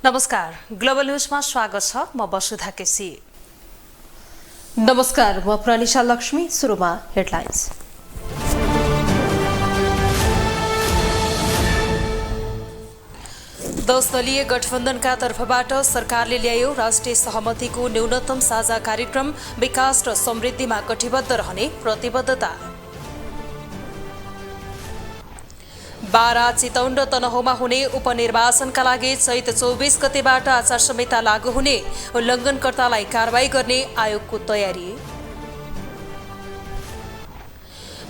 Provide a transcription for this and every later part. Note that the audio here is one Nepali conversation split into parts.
नमस्कार, ग्लोबल न्यूजमा स्वागत छ। म वसुधा केसी। नमस्कार, म प्रनिशा लक्ष्मी। सुरुमा हेडलाइन्स। दश दलीय गठबन्धनका तर्फबाट सरकारले ल्यायो राष्ट्रिय सहमतिको न्यूनतम साझा कार्यक्रम, विकास र समृद्धिमा कटिबद्ध रहने प्रतिबद्धता। बारा, चितौन र तनहुँमा हुने उपनिर्वाचनका लागि चैत 24 गतेबाट आचार संहिता लागू हुने, उल्लङ्घनकर्तालाई कारबाही गर्ने आयोगको तयारी।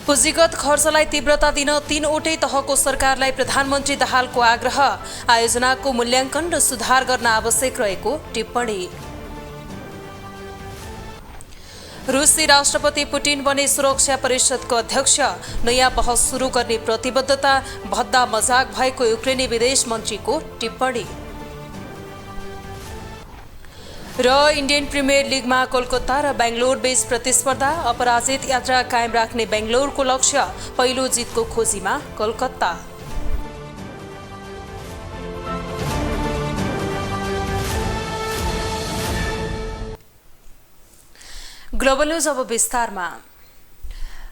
पुँजीगत खर्चलाई तीव्रता दिन 3वटै तहको सरकारलाई प्रधानमन्त्री दाहालको आग्रह, आयोजनाको मूल्याङ्कन र सुधार गर्न आवश्यक रहेको टिप्पणी। रुसी राष्ट्रपति पुटिन बने सुरक्षा परिषदको अध्यक्ष, नयाँ बहस सुरु गर्ने प्रतिबद्धता, भद्दा मजाक भएको युक्रेनी विदेश मन्त्रीको टिप्पणी। र इन्डियन प्रिमियर लिगमा कोलकाता र बेङ्गलोर बीच प्रतिस्पर्धा, अपराजित यात्रा कायम राख्ने बेङ्गलोरको लक्ष्य, पहिलो जितको खोजीमा कोलकाता। ग्लोबल न्यूज अब विस्तारमा।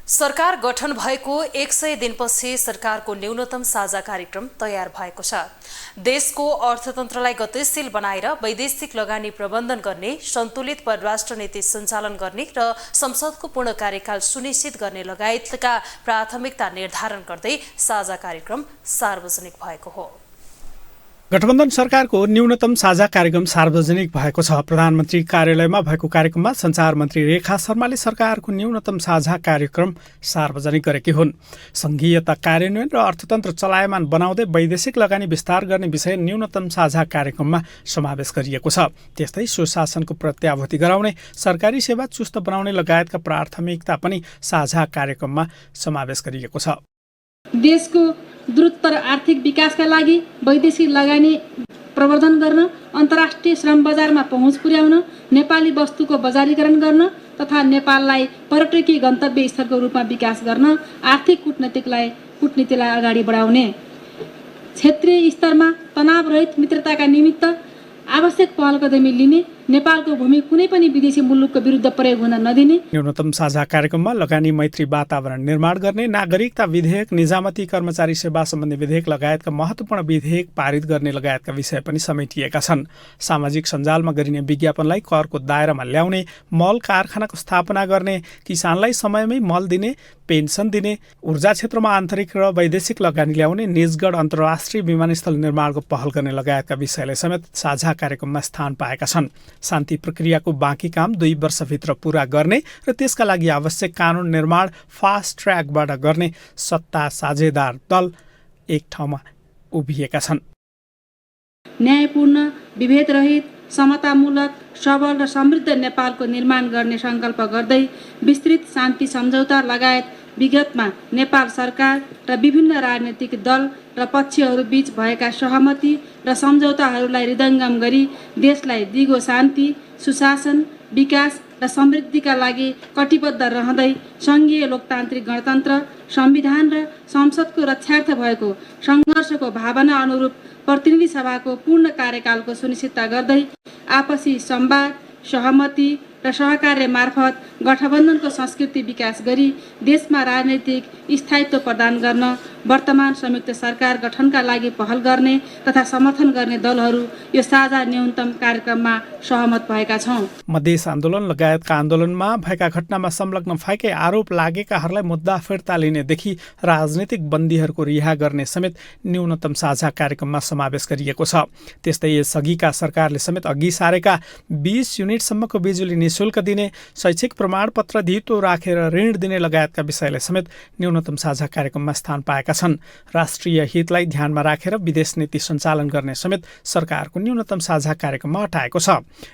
सरकार गठन भएको 100 दिनपछि सरकारको न्यूनतम साझा कार्यक्रम तयार भएको छ। देशको अर्थतन्त्रलाई गतिशील बनाएर वैदेशिक लगानी प्रबन्धन गर्ने, सन्तुलित परराष्ट्र नीति सञ्चालन गर्ने र संसदको पूर्ण कार्यकाल सुनिश्चित गर्ने लगायतका प्राथमिकता निर्धारण गर्दै साझा कार्यक्रम सार्वजनिक भएको हो। गठबन्धन सरकारको न्यूनतम साझा कार्यक्रम सार्वजनिक भएको छ। प्रधानमन्त्री कार्यालयमा भएको कार्यक्रममा सञ्चार मन्त्री रेखा शर्माले सरकारको न्यूनतम साझा कार्यक्रम सार्वजनिक गरेकी हुन्। संघीयता कार्यान्वयन र अर्थतन्त्र चलायमान बनाउँदै वैदेशिक लगानी विस्तार गर्ने विषय न्यूनतम साझा कार्यक्रममा समावेश गरिएको छ। त्यस्तै सुशासनको प्रत्याभूति गराउने, सरकारी सेवा चुस्त बनाउने लगायतका प्राथमिकता पनि साझा कार्यक्रममा समावेश गरिएको छ। देशको द्रुततर आर्थिक विकासका लागि वैदेशिक लगानी प्रवर्धन गर्न, अन्तर्राष्ट्रिय श्रम बजारमा पहुँच पुर्याउन, नेपाली वस्तुको बजारीकरण गर्न तथा नेपाललाई पर्यटकीय गन्तव्य स्थलको रूपमा विकास गर्न आर्थिक कूटनीतिलाई अगाडि बढाउने, क्षेत्रीय स्तरमा तनावरहित मित्रताका निमित्त आवश्यक पहल कदमी लिने, नेपालको भूमि कुनै पनि विदेशी मुलुकको विरुद्ध प्रयोग हुन नदिने। न्यूनतम साझा कार्यक्रममा लगानी मैत्री वातावरण निर्माण गर्ने, नागरिकता विधेयक, निजामती कर्मचारी सेवा सम्बन्धी विधेयक लगायतका महत्त्वपूर्ण विधेयक पारित गर्ने लगायतका विषय पनि समेटिएका छन्। सामाजिक सञ्जालमा गरिने विज्ञापनलाई करको दायरामा ल्याउने, मल कारखानाको स्थापना गर्ने, किसानलाई समयमै मल दिने, पेन्सन दिने, ऊर्जा क्षेत्रमा आन्तरिक र वैदेशिक लगानी ल्याउने, निजगढ अन्तर्राष्ट्रिय विमानस्थल निर्माणको पहल गर्ने लगायतका विषयले समेत साझा कार्यक्रममा स्थान पाएका छन्। शान्ति प्रक्रियाको बाँकी काम 2 वर्षभित्र पूरा गर्ने र त्यसका लागि आवश्यक कानुन निर्माण फास्ट ट्र्याकबाट गर्ने सत्ता साझेदार दल एक ठाउँमा उभिएका छन्। न्यायपूर्ण, विभेदरहित, समतामूलक, सबल र समृद्ध नेपालको निर्माण गर्ने सङ्कल्प गर्दै विस्तृत शान्ति सम्झौता लगायत विगतमा नेपाल सरकार र विभिन्न राजनीतिक दल र पक्षहरू बीच भएका सहमति र सम्झौताहरूलाई हृदयङ्गम गरी देशलाई दिगो शान्ति, सुशासन, विकास र समृद्धिका लागि कटिबद्ध रहँदै सङ्घीय लोकतान्त्रिक गणतन्त्र, संविधान र संसदको रक्षार्थ भएको सङ्घर्षको भावना अनुरूप प्रतिनिधि सभाको पूर्ण कार्यकालको सुनिश्चितता गर्दै आपसी संवाद, सहमति र सहकार्य मार्फत गठबन्धनको संस्कृति विकास गरी देशमा राजनैतिक स्थायित्व प्रदान गर्न वर्तमान संयुक्त सरकार गठनका लागि पहल गर्ने तथा समर्थन गर्ने दलहरू यो साझा न्यूनतम कार्यक्रममा सहमत भएका छौँ। मधेस आन्दोलन लगायतका आन्दोलनमा भएका घटनामा संलग्न भएकै आरोप लागेकाहरूलाई मुद्दा फिर्ता लिनेदेखि राजनीतिक बन्दीहरूको रिहा गर्ने समेत न्यूनतम साझा कार्यक्रममा समावेश गरिएको छ। त्यस्तै यसअघिका सरकारले समेत अघि सारेका 20 युनिटसम्मको बिजुली निशुल्क दिने, शैक्षिक प्रमाणपत्र धितो राखेर ऋण दिने लगायतका विषयले समेत न्यूनतम साझा कार्यक्रममा स्थान पाएका छन्। राष्ट्रिय हितलाई ध्यानमा राखेर विदेश नीति सञ्चालन गर्ने समेत सरकारको न्यूनतम साझा कार्यक्रममा अटाएको छ।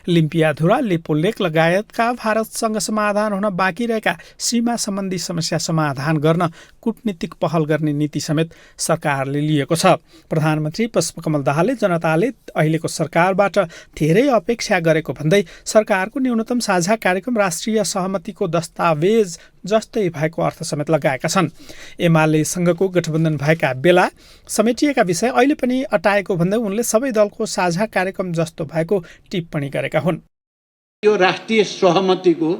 लिम्पियाधुरा, लिपुलेक लगायतका भारतसँग समाधान हुन बाँकी रहेका सीमा सम्बन्धी समस्या समाधान गर्न कूटनीतिक पहल गर्ने नीति समेत सरकारले लिएको छ। प्रधानमन्त्री पुष्पकमल दाहालले जनताले अहिलेको सरकारबाट धेरै अपेक्षा गरेको भन्दै सरकारको न्यूनतम साझा कार्यक्रम राष्ट्रिय सहमतिको दस्तावेज जस्तै भएको अर्थ समेत लगाएका छन्। एमालेसँगको गठबन्धन भएका बेला समेटिएका विषय अहिले पनि अटाएको भन्दै उनले सबै दलको साझा कार्यक्रम जस्तो भएको टिप्पणी गरेका हुन्। यो राष्ट्रिय सहमतिको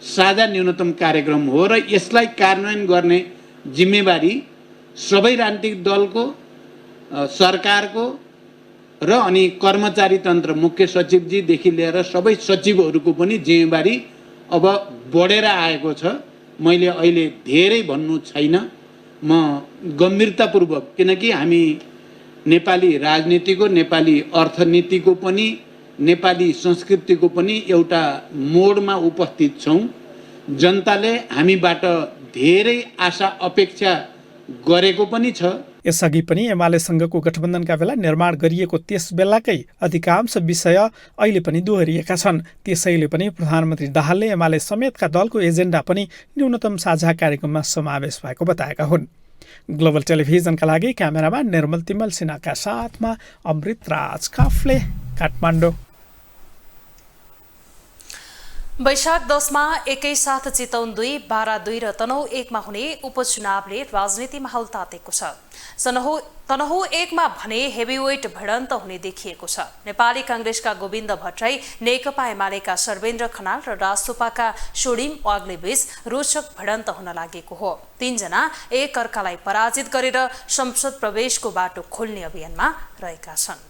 साझा न्यूनतम कार्यक्रम हो र यसलाई कार्यान्वयन गर्ने जिम्मेवारी सबै राजनीतिक दलको, सरकारको र अनि कर्मचारी तन्त्र मुख्य सचिवजीदेखि लिएर सबै सचिवहरूको पनि जिम्मेवारी अब बढेर आएको छ। मैले अहिले धेरै भन्नु छैन, म गम्भीरतापूर्वक, किनकि हामी नेपाली राजनीतिको, नेपाली अर्थनीतिको पनि, नेपाली संस्कृतिको पनि एउटा मोडमा उपस्थित छौँ। जनताले हामीबाट धेरै आशा अपेक्षा गरेको पनि छ। यसअघि पनि एमालेसँगको गठबन्धनका बेला निर्माण गरिएको त्यस बेलाकै अधिकांश विषय अहिले पनि दोहोरिएका छन्। त्यसैले पनि प्रधानमन्त्री दाहालले एमाले समेतका दलको एजेन्डा पनि न्यूनतम साझा कार्यक्रममा समावेश भएको बताएका हुन्। ग्लोबल टेलिभिजनका लागि क्यामेरामा निर्मल तिमल सिन्हाका साथमा अमृत राज काफ्ले, काठमाडौँ। वैशाख 10मा एकैसाथ चितवन 2, बारा 2 र तनहुँ 1मा हुने उपचुनावले राजनीति माहौल तातेको छ। तनहुँ 1मा भने हेभीवेट भिडन्त हुने देखिएको छ। नेपाली कांग्रेसका गोविन्द भट्टराई, नेकपा एमालेका सर्वेन्द्र खनाल र रासोपाका सोडिम वाग्ले बीच रोचक भिडन्त हुन लागेको हो। 3 जना एक अर्कालाई पराजित गरेर संसद प्रवेशको बाटो खोल्ने अभियानमा रहेका छन्।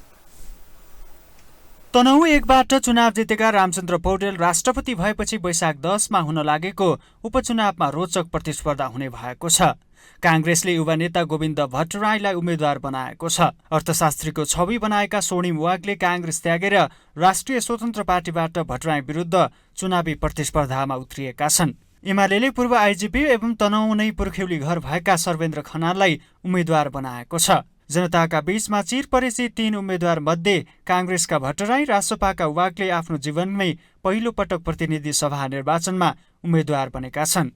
तनहुँ 1बाट चुनाव जितेका रामचन्द्र पौडेल राष्ट्रपति भएपछि वैशाख 10मा हुन लागेको उपचुनावमा रोचक प्रतिस्पर्धा हुने भएको छ। कांग्रेसले युवा नेता गोविन्द भट्टराईलाई उम्मेद्वार बनाएको छ। अर्थशास्त्रीको छवि बनाएका सोडिम वाग्ले कांग्रेस त्यागेर राष्ट्रिय स्वतन्त्र पार्टीबाट भट्टराई विरुद्ध चुनावी प्रतिस्पर्धामा उत्रिएका छन्। एमालेले पूर्व आइजिपी एवं तनहुँ नै पुर्ख्यौली घर भएका सर्वेन्द्र खनाललाई उम्मेद्वार बनाएको छ। जनताका बीचमा चिर परेपछि 3 उम्मेद्वार मध्ये कांग्रेसका भट्टराई, रासोपाका वाग्ले आफ्नो जीवनमै पहिलो पटक प्रतिनिधि सभा निर्वाचनमा उम्मेद्वार बनेका छन्।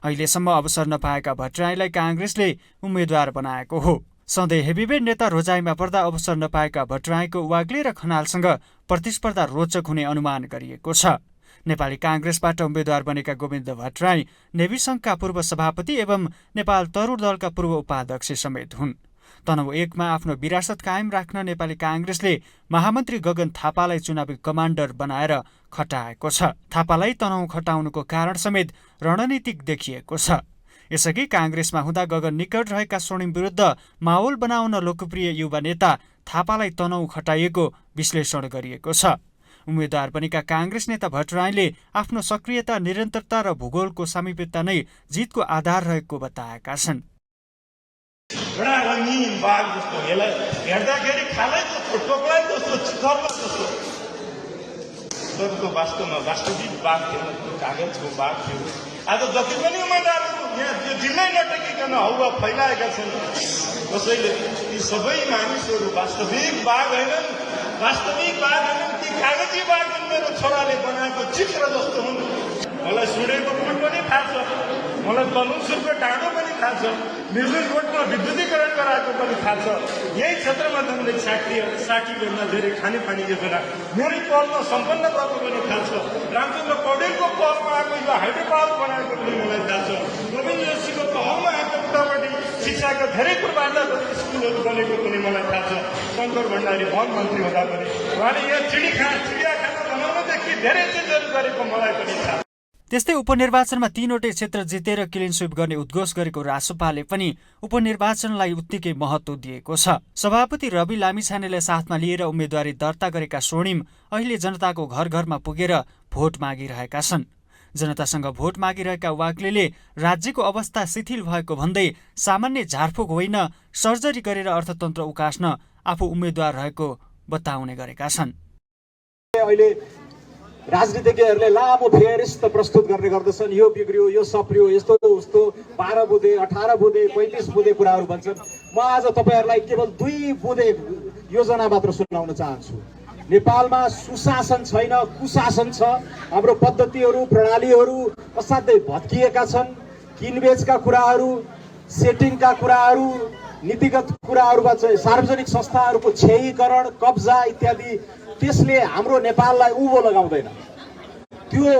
अहिलेसम्म अवसर नपाएका भट्टराईलाई कांग्रेसले उम्मेद्वार बनाएको हो। सधैँ हेभीवेट नेता रोजाइमा पर्दा अवसर नपाएका भट्टराईको वाग्ले र खनालसँग प्रतिस्पर्धा रोचक हुने अनुमान गरिएको छ। नेपाली कांग्रेसबाट उम्मेद्वार बनेका गोविन्द भट्टराई नेवी संघका पूर्व सभापति एवं नेपाल तरुण दलका पूर्व उपाध्यक्ष समेत हुन्। तनहुँ 1मा आफ्नो विरासत कायम राख्न नेपाली कांग्रेसले महामन्त्री गगन थापालाई चुनावी कमान्डर बनाएर खटाएको छ। थापालाई तनहुँ खटाउनुको कारण समेत रणनीतिक देखिएको छ। यसअघि कांग्रेसमा हुँदा गगन निकट रहेका सोडिम विरुद्ध माहौल बनाउन लोकप्रिय युवा नेता थापालाई तनहुँ खटाइएको विश्लेषण गरिएको छ। उम्मेद्वार बनेका कांग्रेस नेता भट्टराईले आफ्नो सक्रियता, निरन्तरता र भूगोलको सामिप्यता नै जितको आधार रहेको बताएका छन्। एउटा रङ्गीन बाघ जस्तो, यसलाई हेर्दाखेरि खालै जस्तो, टोक्लै जस्तो, चितर्लो जस्तो, तर वास्तवमा वास्तविक बाघ थियो, कागजको बाघ थियो। आज जति पनि उम्मेद्वारहरू यहाँ त्यो जिल्लै नटेकिकन हौवा फैलाएका छन्। कसैले ती सबै मानिसहरू वास्तविक बाघ होइनन्, वास्तविक बाघ होइनन्, ती कागजी बाघ मेरो छोराले बनाएको चित्र जस्तो हुन्। मलाई सुडेको पुल पनि थाहा छ, मलाई तलुङसुरको डाँडो पनि थाहा छ, निर्जुलकोटमा विद्युतीकरण गराएको पनि थाहा छ। यही क्षेत्रमा जन्मेको 60 धेरै खानेपानी योजना मेरो पहलमा सम्पन्न भएको पनि थाहा छ। रामचन्द्र पौडेलको पहलमा आएको यो हाइड्रो पावर बनाएको पनि मलाई थाहा छ। गोविन्द जोशीको पहलमा आएको उतापट्टि शिक्षाका धेरै पूर्वाधार स्कुलहरू बनेको पनि मलाई थाहा छ। शङ्कर भण्डारी वन मन्त्री हुँदा पनि उहाँले यहाँ चिडियाखाना बनाउनदेखि धेरै चिजहरू गरेको मलाई पनि थाहा छ। त्यस्तै उपनिर्वाचनमा 3वटै क्षेत्र जितेर क्लिन स्विप गर्ने उद्घोष गरेको रासोपाले पनि उपनिर्वाचनलाई उत्तिकै महत्त्व दिएको छ। सभापति रवि लामिछानेलाई साथमा लिएर उम्मेद्वारी दर्ता गरेका सोडिम अहिले जनताको घर घरमा पुगेर भोट मागिरहेका छन्। जनतासँग भोट मागिरहेका वाग्लेले राज्यको अवस्था शिथिल भएको भन्दै सामान्य झारफुक होइन, सर्जरी गरेर अर्थतन्त्र उकास्न आफू उम्मेद्वार रहेको बताउने गरेका छन्। राजनीतिज्ञहरूले लामो फेरिस्त प्रस्तुत गर्ने गर्दछन्। यो बिग्रियो, यो सप्रियो, यस्तो उस्तो, 12 बुँदे, 18 बुँदे, 35 बुँदे कुराहरू भन्छन्। म आज तपाईँहरूलाई केवल 2 बुँदे योजना मात्र सुनाउन चाहन्छु। नेपालमा सुशासन छैन, कुशासन छ। हाम्रो पद्धतिहरू, प्रणालीहरू असाध्यै भत्किएका छन्। किनबेचका कुराहरू, सेटिङका कुराहरू, नीतिगत कुराहरूमा चाहिँ सार्वजनिक संस्थाहरूको क्षयीकरण, कब्जा इत्यादि, त्यसले हाम्रो नेपाललाई उँभो लगाउँदैन। त्यो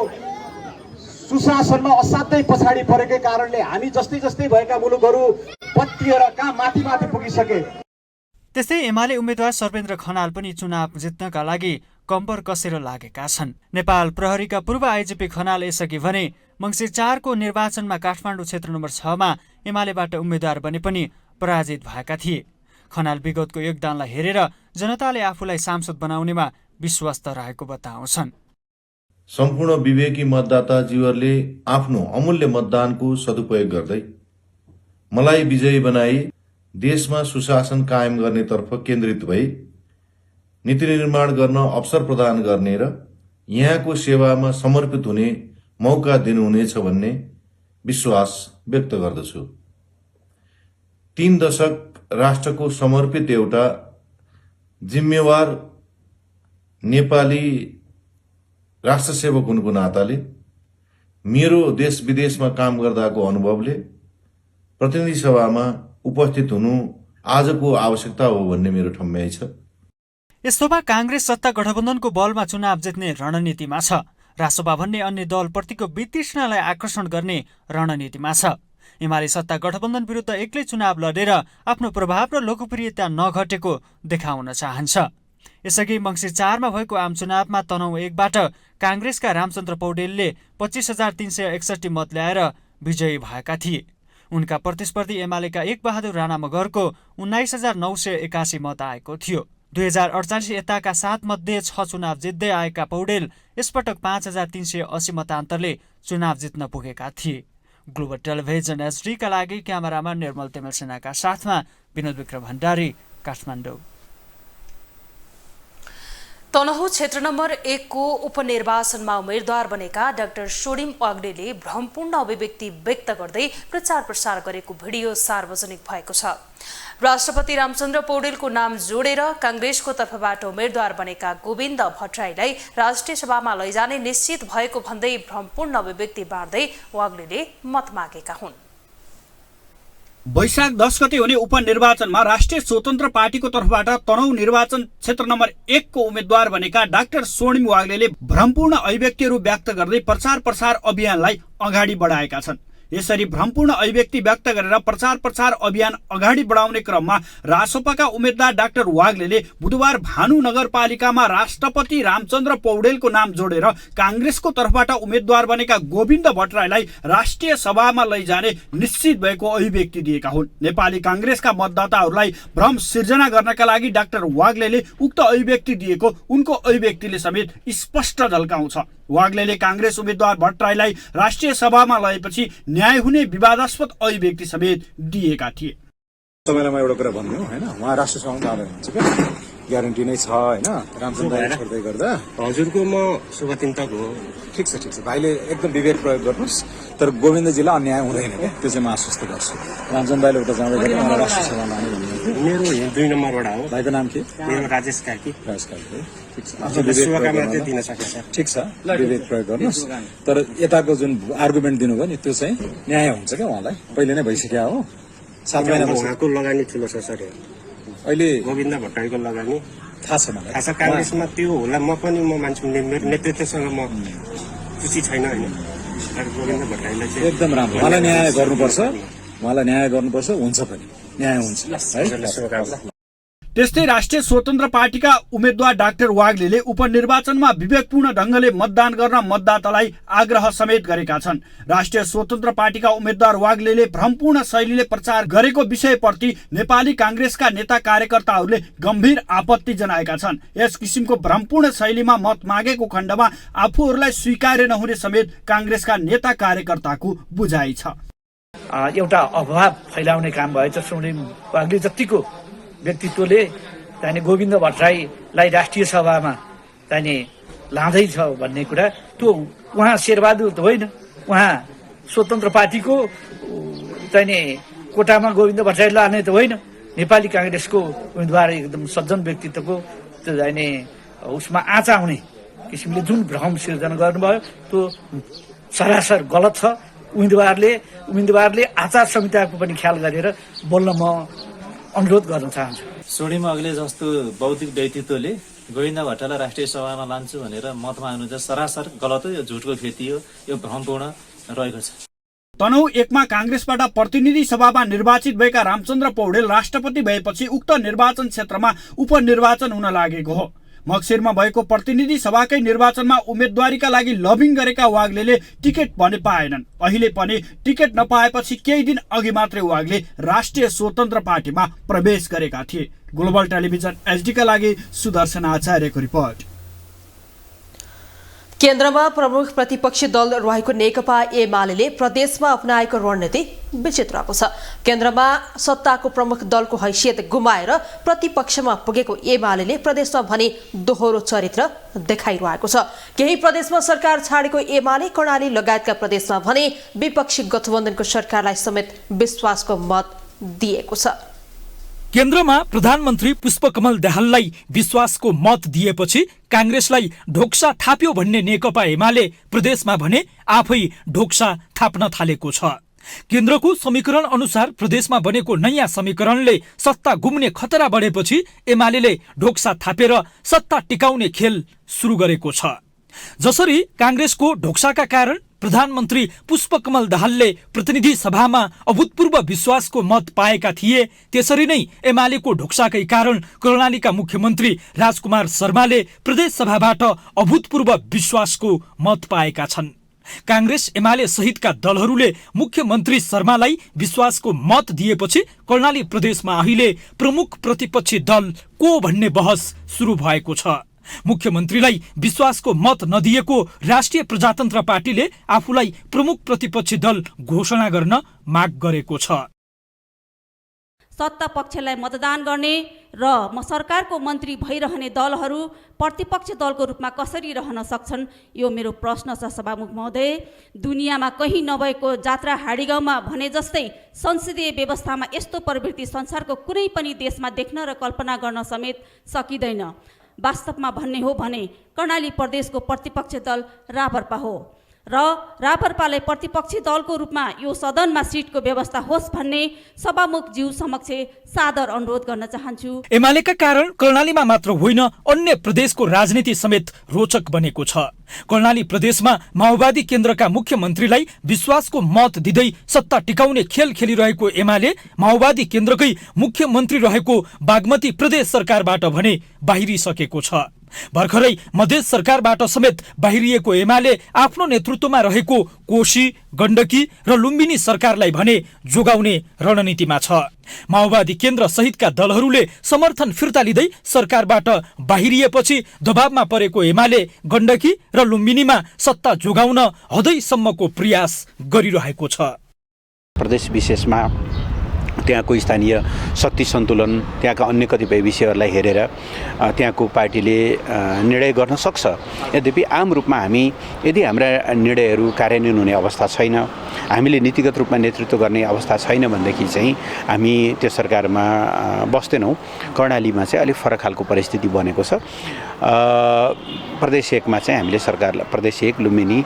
सुशासनमा असाध्यै पछाडि परेकै कारणले हामी जस्तै भएका मुलुकहरू बत्तिएर कहाँ माथि माथि पुगिसके। त्यस्तै एमाले उम्मेद्वार सर्वेन्द्र खनाल पनि चुनाव जित्नका लागि कम्पर कसेर लागेका छन्। नेपाल प्रहरीका पूर्व आइजिपी खनाल यसअघि भने मङ्सिर 4 को निर्वाचनमा काठमाडौँ क्षेत्र नम्बर 6 मा एमालेबाट उम्मेद्वार बने पनि पराजित भएका थिए। खनाल विगतको योगदानलाई हेरेर जनताले आफूलाई सांसद बनाउनेमा विश्वस्त रहेको बताउँछन्। सम्पूर्ण विवेकी मतदाताजीहरूले आफ्नो अमूल्य मतदानको सदुपयोग गर्दै मलाई विजयी बनाई देशमा सुशासन कायम गर्नेतर्फ केन्द्रित भई नीति निर्माण गर्न अवसर प्रदान गर्ने र यहाँको सेवामा समर्पित हुने मौका दिनुहुनेछ भन्ने विश्वास व्यक्त गर्दछु। 3 दशक राष्ट्रको समर्पित एउटा जिम्मेवार नेपाली राष्ट्रसेवक हुनुको नाताले मेरो देश विदेशमा काम गर्दाको अनुभवले प्रतिनिधि सभामा उपस्थित हुनु आजको आवश्यकता हो भन्ने मेरो ठम्याइ छ। यस्तोमा कांग्रेस सत्ता गठबन्धनको बलमा चुनाव जित्ने रणनीतिमा छ। रासोपा भन्ने अन्य दलप्रतिको वितृष्णालाई आकर्षण गर्ने रणनीतिमा छ। एमाले सत्ता गठबन्धन विरुद्ध एक्लै चुनाव लडेर आफ्नो प्रभाव र लोकप्रियता नघटेको देखाउन चाहन्छ। यसअघि मङ्सिर 4 मा भएको आम चुनावमा तनहुँ 1 बाट कांग्रेसका रामचन्द्र पौडेलले 25,361 मत ल्याएर विजयी भएका थिए। उनका प्रतिस्पर्धी एमालेका एक बहादुर राणा मगरको 19,981 मत आएको थियो। 2048 यताका 7 मध्ये 6 चुनाव जित्दै आएका पौडेल यसपटक 5,380 मतान्तरले चुनाव जित्न पुगेका थिए। ग्लोबल टेलिभिजन एचडीका लागि क्यामेरामा निर्मल तेमल सेनाका साथमा विनोद विक्रम भण्डारी, काठमाडौँ। तनहुँ क्षेत्र नम्बर 1 को उपनिर्वाचनमा उम्मेद्वार बनेका डाक्टर सोडिम वाग्लेले भ्रमपूर्ण अभिव्यक्ति व्यक्त गर्दै प्रचार प्रसार गरेको भिडियो सार्वजनिक भएको छ। राष्ट्रपति रामचन्द्र पौडेलको नाम जोडेर कांग्रेसको तर्फबाट उम्मेद्वार बनेका गोविन्द भट्टराईलाई राष्ट्रिय सभामा लैजाने निश्चित भएको भन्दै भ्रमपूर्ण अभिव्यक्ति बाँड्दै वाग्लेले मत मागेका हुन्। वैशाख 10 गते हुने उपनिर्वाचनमा राष्ट्रिय स्वतन्त्र पार्टीको तर्फबाट तनहुँ निर्वाचन क्षेत्र नम्बर 1 को उम्मेद्वार बनेका डाक्टर सोडिम वाग्लेले भ्रमपूर्ण अभिव्यक्तिहरू व्यक्त गर्दै प्रचार प्रसार अभियानलाई अगाडि बढाएका छन्। यसरी भ्रमपूर्ण अभिव्यक्ति व्यक्त गरेर प्रचार प्रसार अभियान अगाडि बढाउने क्रममा रासोपाका उम्मेद्वार डाक्टर वाग्लेले बुधबार भानु नगरपालिकामा राष्ट्रपति रामचन्द्र पौडेलको नाम जोडेर कांग्रेसको तर्फबाट उम्मेद्वार बनेका गोविन्द भट्टराईलाई राष्ट्रिय सभामा लैजाने निश्चित भएको अभिव्यक्ति दिएका हुन्। नेपाली कांग्रेसका मतदाताहरूलाई भ्रम सिर्जना गर्नका लागि डाक्टर वाग्लेले उक्त अभिव्यक्ति दिएको उनको अभिव्यक्तिले समेत स्पष्ट झल्काउँछ। वाग्लेले कांग्रेस उम्मेद्वार भट्टराईलाई राष्ट्रिय सभामा लगेपछि न्याय हुने विवादास्पद अभिव्यक्ति समेत दिएका थिए। तपाईँलाई म एउटा कुरा भन्नु हैन, उहाँ राष्ट्रिय सभामा जाँदै हुनुहुन्छ क्या, ग्यारेन्टी नै छ हैन, रामचन्द्र छोड्दै गर्दा हजुरको म शुभचिन्तक हो। ठिक छ भाइले एकदम विवेक प्रयोग गर्नुहोस्, तर गोविन्दजीलाई अन्याय हुँदैन क्या, त्यो चाहिँ म आश्वस्त गर्छु। रामचन्द्र दाइले उता जाँदै गर्दा उहाँ राष्ट्रिय सभामा लाने भन्नुहुन्छ। मेरो 2 नम्बरबाट हो। भाइको नाम के? मेरो राजेश कार्की। राजेश कार्की। ठिक छ, शुभकामना चाहिँ दिन सके सर। ठिक छ, विवेक प्रयोग गर्नुहोस्, तर यताको जुन आर्गुमेन्ट दिनुभयो नि त्यो चाहिँ न्याय हुन्छ क्या, उहाँलाई पहिले नै भइसक्यो हो। 7 महिनापछि उहाँको लगानी ठुलो छ सर। अहिले गोविन्द भट्टराईको लगानी थाहा छ मलाई। थाहा छ, कांग्रेसमा त्यो होला। म पनि म मान्छे मेरो नेतृत्वसँग म खुसी छैन हैन। गोविन्द भट्टराईलाई चाहिँ एकदम राम्रो, उहाँलाई न्याय गर्नुपर्छ, उहाँलाई न्याय गर्नुपर्छ, हुन्छ पनि न्याय हुन्छ है। त्यस्तै राष्ट्रिय स्वतन्त्र पार्टीका उम्मेद्वार डाक्टर वाग्लेले उपनिर्वाचनमा विवेकपूर्ण ढंगले मतदान गर्न मतदातालाई आग्रह समेत गरेका छन्। राष्ट्रिय स्वतन्त्र पार्टीका उम्मेद्वार वाग्लेले भ्रमपूर्ण शैलीले प्रचार गरेको विषयप्रति नेपाली कांग्रेसका नेता कार्यकर्ताहरूले गम्भीर आपत्ति जनाएका छन्। यस किसिमको भ्रमपूर्ण शैलीमा मत मागेको खण्डमा आफूहरूलाई स्वीकार्य नहुने समेत कांग्रेसका नेता कार्यकर्ताको बुझाइ छ। एउटा अभाव फैलाउने काम भएछ। सोडिम वाग्ले जतिको व्यक्तित्वले चाहिँ गोविन्द भट्टराईलाई राष्ट्रिय सभामा चाहिँ लाँदैछ भन्ने कुरा, त्यो उहाँ शेरबहादुर त होइन, उहाँ स्वतन्त्र पार्टीको चाहिँ कोटामा गोविन्द भट्टराई लाने त होइन। नेपाली कांग्रेसको उम्मेद्वार एकदम सज्जन व्यक्तित्वको त्यो चाहिँ उसमा आँचा आउने किसिमले जुन भ्रम सिर्जना गर्नुभयो त्यो सरासर गलत छ। उम्मेद्वारले आचार संहिताको पनि ख्याल गरेर बोल्न म अनुरोध गर्न चाहन्छु। सोडिम वाग्ले जस्तो बौद्धिक व्यक्तित्वले गोविन्द भट्टराईलाई राष्ट्रिय सभामा लान्छु भनेर मत माग्नु चाहिँ सरासर गलत हो। यो झुटको खेती हो, यो भ्रमपूर्ण रहेको छ। तनहुँ 1 मा काङ्ग्रेसबाट प्रतिनिधि सभामा निर्वाचित भएका रामचन्द्र पौडेल राष्ट्रपति भएपछि उक्त निर्वाचन क्षेत्रमा उपनिर्वाचन हुन लागेको हो। मक्सिरमा भएको प्रतिनिधि सभाकै निर्वाचनमा उम्मेदवारीका लागि लबिङ गरेका वाग्लेले टिकट भने पाएनन्। अहिले पनि टिकट नपाएपछि केही दिन अघि मात्रै वाग्ले राष्ट्रिय स्वतन्त्र पार्टीमा प्रवेश गरेका थिए। ग्लोबल टेलिभिजन एचडीका लागि सुदर्शन आचार्यको रिपोर्ट। केन्द्रमा प्रमुख प्रतिपक्षी दल रहेको नेकपा एमाले प्रदेशमा अपनाएको रणनीति विचित्र रहेको छ। केन्द्रमा सत्ताको प्रमुख दलको हैसियत गुमाएर प्रतिपक्षमा पुगेको एमाले प्रदेशमा भने दोहोरो चरित्र देखाइरहेको छ। केही प्रदेशमा सरकार छाडेको एमाले कर्णाली लगायतका प्रदेशमा भने विपक्षी गठबन्धनको सरकारलाई समेत विश्वासको मत दिएको छ। केन्द्रमा प्रधानमन्त्री पुष्पकमल दाहाललाई विश्वासको मत दिएपछि काङ्ग्रेसलाई ढोक्सा थाप्यो भन्ने नेकपा एमाले प्रदेशमा भने आफै ढोक्सा थाप्न थालेको छ। केन्द्रको समीकरण अनुसार प्रदेशमा बनेको नयाँ समीकरणले सत्ता गुम्ने खतरा बढेपछि एमाले ढोक्सा थापेर सत्ता टिकाउने खेल सुरु गरेको छ। जसरी काङ्ग्रेसको ढोक्साका कारण प्रधानमन्त्री पुष्पकमल दाहालले प्रतिनिधि सभामा अभूतपूर्व विश्वासको मत पाएका थिए, त्यसरी नै एमालेको ढोक्साकै कारण कर्णालीका मुख्यमन्त्री राजकुमार शर्माले प्रदेश सभाबाट अभूतपूर्व विश्वासको मत पाएका छन्। काङ्ग्रेस एमाले सहितका दलहरूले मुख्यमन्त्री शर्मालाई विश्वासको मत दिएपछि कर्णाली प्रदेशमा अहिले प्रमुख प्रतिपक्षी दल को भन्ने बहस सुरु भएको छ। मुख्यमन्त्रीलाई विश्वासको मत नदिएको राष्ट्रिय प्रजातन्त्र पार्टीले आफूलाई प्रमुख प्रतिपक्षी दल घोषणा गर्न माग गरेको छ। सत्ता पक्षलाई मतदान गर्ने र सरकारको मन्त्री भइरहने दलहरू प्रतिपक्ष दलको रूपमा कसरी रहन सक्छन्, यो मेरो प्रश्न छ सभामुख महोदय। दुनियाँमा कहीँ नभएको जात्रा हाडी गाउँमा भने जस्तै संसदीय व्यवस्थामा यस्तो प्रवृत्ति संसारको कुनै पनि देशमा देख्न र कल्पना गर्न समेत सकिँदैन। वास्तवमा भन्ने हो भने कर्णाली प्रदेशको प्रतिपक्ष दल राप्रपा हो र राप्रपाले प्रतिपक्षी दलको रूपमा यो सदनमा सिटको व्यवस्था होस् भन्ने सभामुख ज्यू समक्ष सादर अनुरोध गर्न चाहन्छु। एमालेका कारण कर्णालीमा मात्र होइन अन्य प्रदेशको राजनीति समेत रोचक बनेको छ। कर्णाली प्रदेशमा माओवादी केन्द्रका मुख्यमन्त्रीलाई विश्वासको मत दिँदै सत्ता टिकाउने खेल खेलिरहेको एमाले माओवादी केन्द्रकै मुख्यमन्त्री रहेको बागमती प्रदेश सरकारबाट भने बाहिरिसकेको छ। भर्खरै मधेस सरकारबाट समेत बाहिरिएको एमाले आफ्नो नेतृत्वमा रहेको कोशी, गण्डकी र लुम्बिनी सरकारलाई भने जोगाउने रणनीतिमा छ। माओवादी केन्द्र सहितका दलहरूले समर्थन फिर्ता लिँदै सरकारबाट बाहिरिएपछि दबावमा परेको एमाले गण्डकी र लुम्बिनीमा सत्ता जोगाउन हदैसम्मको प्रयास गरिरहेको छ। प्रदेश विशेषमा त्यहाँको स्थानीय शक्ति सन्तुलन, त्यहाँका अन्य कतिपय विषयहरूलाई हेरेर त्यहाँको पार्टीले निर्णय गर्न सक्छ। यद्यपि आम रूपमा हामी यदि हाम्रा निर्णयहरू कार्यान्वयन हुने अवस्था छैन, हामीले नीतिगत रूपमा नेतृत्व गर्ने अवस्था छैन भनेदेखि चाहिँ हामी त्यो सरकारमा बस्दैनौँ। कर्णालीमा चाहिँ अलिक फरक खालको परिस्थिति बनेको छ। प्रदेश 1 मा चाहिँ हामीले सरकारलाई, प्रदेश 1 लुम्बिनी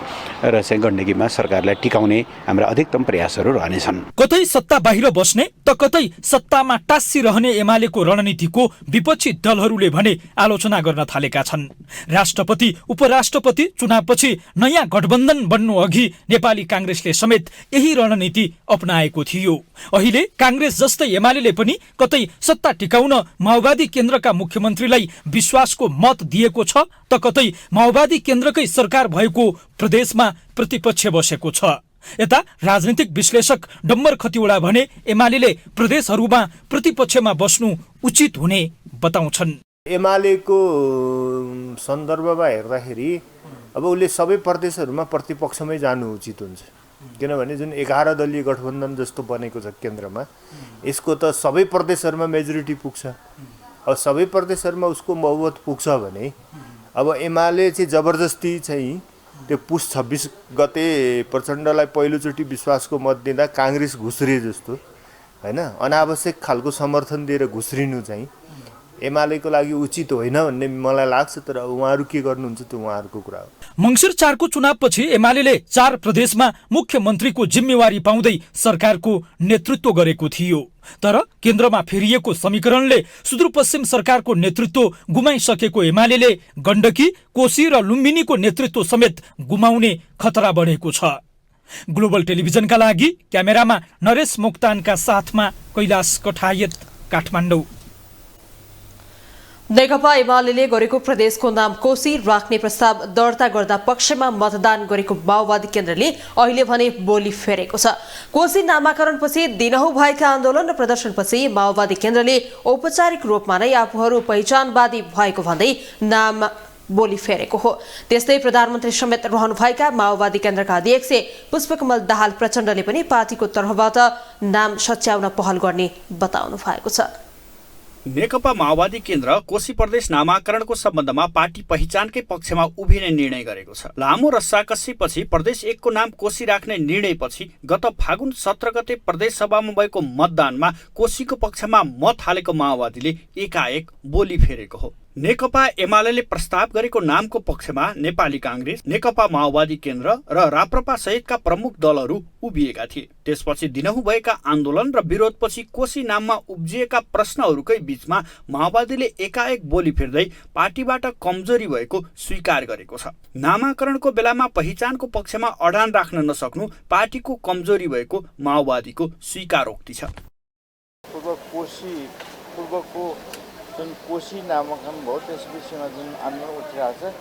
र चाहिँ गण्डकीमा सरकारलाई टिकाउने हाम्रा अधिकतम प्रयासहरू रहनेछन्। कतै सत्ता बाहिर बस्ने त कतै सत्तामा टाँसी रहने एमालेको रणनीतिको विपक्षी दलहरूले भने आलोचना गर्न थालेका छन्। राष्ट्रपति उपराष्ट्रपति चुनावपछि नयाँ गठबन्धन बन्नु अघि नेपाली काङ्ग्रेसले समेत यही रणनीति अपनाएको थियो। अहिले काङ्ग्रेस जस्तै एमाले पनि कतै सत्ता टिकाउन माओवादी केन्द्रका मुख्यमन्त्रीलाई विश्वासको मत दिएको छ त कतै माओवादी केन्द्रकै सरकार भएको प्रदेशमा प्रतिपक्ष बसेको छ। यता राजनीतिक विश्लेषक डम्बर खतिवडा भने एमाले प्रदेशहरूमा प्रतिपक्षमा बस्नु उचित हुने बताउँछन्। एमालेको सन्दर्भमा हेर्दाखेरि अब उसले सबै प्रदेशहरूमा प्रतिपक्षमै जानु उचित हुन्छ। किनभने जुन 11 दलीय गठबन्धन जस्तो बनेको छ केन्द्रमा, यसको त सबै प्रदेशहरूमा मेजोरिटी पुग्छ। अब सबै प्रदेशहरूमा उसको बहुमत पुग्छ भने अब एमाले चाहिँ जबरजस्ती चाहिँ त्यो पुस 26 गते प्रचण्डलाई पहिलोचोटि विश्वासको मत दिँदा काङ्ग्रेस घुस्रिए जस्तो हैन, अनावश्यक खालको समर्थन दिएर घुस्रिनु चाहिँ एमालेको लागि उचित होइन भन्ने मलाई लाग्छ। तर उहाँहरू के गर्नुहुन्छ त्यो उहाँहरूको कुरा हो। मङ्सिर 4 को चुनावपछि एमाले 4 प्रदेशमा मुख्यमन्त्रीको जिम्मेवारी पाउँदै सरकारको नेतृत्व गरेको थियो। तर केन्द्रमा फेरिएको समीकरणले सुदूरपश्चिम सरकारको नेतृत्व गुमाइसकेको एमाले गण्डकी, कोशी र लुम्बिनीको नेतृत्व समेत गुमाउने खतरा बढेको छ। ग्लोबल टेलिभिजनका लागि क्यामेरामा नरेश मोक्तानका साथमा कैलाश कठायत, काठमाडौँ। नेकपा एमाले गरेको प्रदेशको नाम कोशी राख्ने प्रस्ताव दर्ता गर्दा पक्षमा मतदान गरेको माओवादी केन्द्रले अहिले भने बोली फेरेको छ। कोशी नामाकरणपछि दिनहुँ भएका आन्दोलन र प्रदर्शनपछि माओवादी केन्द्रले औपचारिक रूपमा नै आफूहरू पहिचानवादी भएको भन्दै नाम बोली फेरेको हो। त्यस्तै प्रधानमन्त्री समेत रहनुभएका माओवादी केन्द्रका अध्यक्ष पुष्पकमल दाहाल प्रचण्डले पनि पार्टीको तर्फबाट नाम सच्याउन पहल गर्ने बताउनु भएको छ। नेकपा माओवादी केन्द्र कोशी प्रदेश नामाकरणको सम्बन्धमा पार्टी पहिचानकै पक्षमा उभिने निर्णय गरेको छ। लामो रस्साकसीपछि प्रदेश 1 को नाम कोशी राख्ने निर्णयपछि गत फागुन 17 गते प्रदेश सभामा भएको मतदानमा कोशीको पक्षमा मत हालेको माओवादीले एकाएक बोली फेरेको हो। नेकपा एमाले प्रस्ताव गरेको नामको पक्षमा नेपाली कांग्रेस, नेकपा माओवादी केन्द्र र राप्रपा सहितका प्रमुख दलहरू उभिएका थिए। त्यसपछि दिनहुँ भएका आन्दोलन र विरोधपछि कोशी नाममा उब्जिएका प्रश्नहरूकै बीचमा माओवादीले एकाएक बोली फेर्दै पार्टीबाट कमजोरी भएको स्वीकार गरेको छ। नामाकरणको बेलामा पहिचानको पक्षमा अडान राख्न नसक्नु पार्टीको कमजोरी भएको माओवादीको स्वीकारोक्ति छ। पूर्वको जुन कोशी नामाकरण भयो त्यस विषयमा जुन आन्दोलन उठिरहेको छ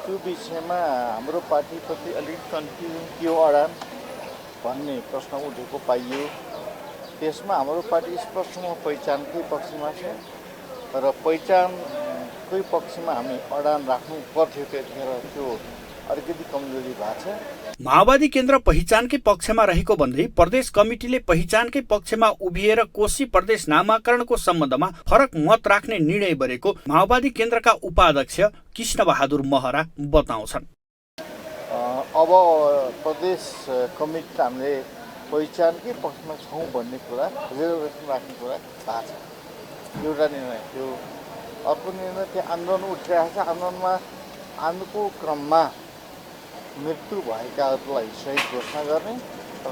त्यो विषयमा हाम्रो पार्टीप्रति अलिक कन्फ्युजन के हो अडान भन्ने प्रश्न उठेको पाइयो। त्यसमा हाम्रो पार्टी स्पष्टमा पहिचानकै पक्षमा छ र पहिचानकै पक्षमा हामी अडान राख्नु पर्थ्यो। त्यतिखेर त्यो अलिकति कमजोरी भएको छ। माओवादी केन्द्र पहिचानकै पक्षमा रहेको भन्दै प्रदेश कमिटीले पहिचानकै पक्षमा उभिएर कोशी प्रदेश नामाकरणको सम्बन्धमा फरक मत राख्ने निर्णय गरेको माओवादी केन्द्रका उपाध्यक्ष कृष्णबहादुर महरा बताउँछन्। अब प्रदेश कमिटीले हामीले पहिचानकै पक्षमा छौँ भन्ने कुरा रिजर्भेसन राख्ने कुरा थाहा छ। एउटा निर्णय त्यो। अर्को निर्णय त्यो आन्दोलन उठिरहेको छ। आन्दोलनको क्रममा मृत्यु भएकाहरूलाई शहीद घोषणा गर्ने र